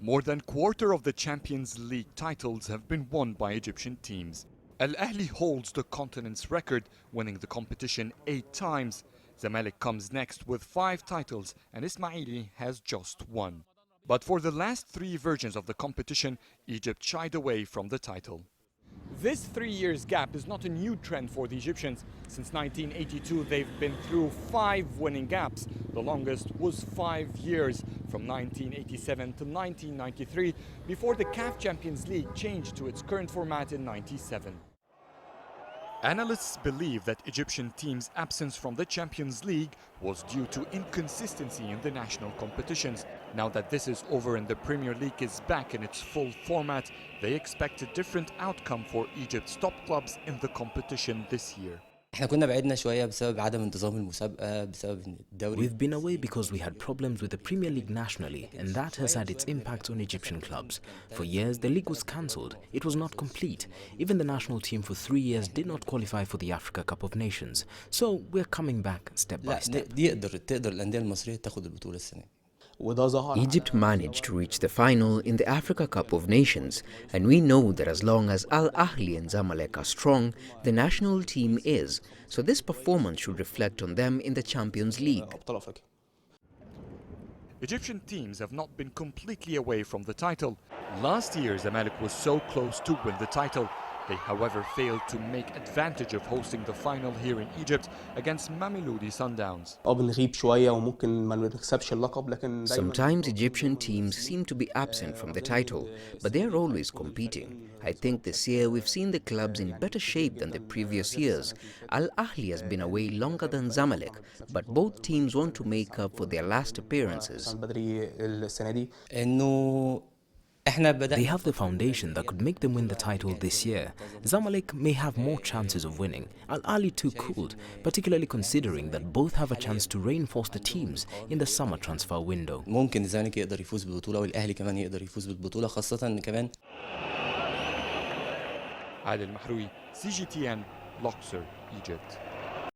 More than a quarter of the Champions League titles have been won by Egyptian teams. Al Ahly holds the continent's record, winning the competition 8 times. Zamalek comes next with 5 titles and Ismaili has just 1. But for the last 3 versions of the competition, Egypt shied away from the title. This 3 years gap is not a new trend for the Egyptians. Since 1982, they've been through 5 winning gaps. The longest was 5 years, from 1987 to 1993, before the CAF Champions League changed to its current format in 97. Analysts believe that Egyptian teams' absence from the Champions League was due to inconsistency in the national competitions. Now that this is over and the Premier League is back in its full format, they expect a different outcome for Egypt's top clubs in the competition this year. احنا كنا بعدنا شوية بسبب عدم انتظام المسابقة بسبب الدوري. We've been away because we had problems with the Premier League nationally, and that has had its impact on Egyptian clubs. For years, the league was cancelled. It was not complete. Even the national team for 3 years did not qualify for the Africa Cup of Nations. So we're coming back step by step. تقدر الأندية المصرية تاخد البطولة السنة. Egypt managed to reach the final in the Africa Cup of Nations, and we know that as long as Al Ahly and Zamalek are strong, the national team is. So this performance should reflect on them in the Champions League. Egyptian teams have not been completely away from the title. Last year, Zamalek was so close to win the title. They, however, failed to make advantage of hosting the final here in Egypt against Mamelodi Sundowns. Sometimes Egyptian teams seem to be absent from the title, but they are always competing. I think this year we've seen the clubs in better shape than the previous years. Al Ahly has been away longer than Zamalek, but both teams want to make up for their last appearances. They have the foundation that could make them win the title this year. Zamalek may have more chances of winning. Al Ahly too could, particularly considering that both have a chance to reinforce the teams in the summer transfer window. ممكن الزمالك يقدر يفوز بالبطولة والأهلي كمان يقدر يفوز بالبطولة، خاصة إن كمان Adel El Mahrouky, CGTN, Luxor, Egypt.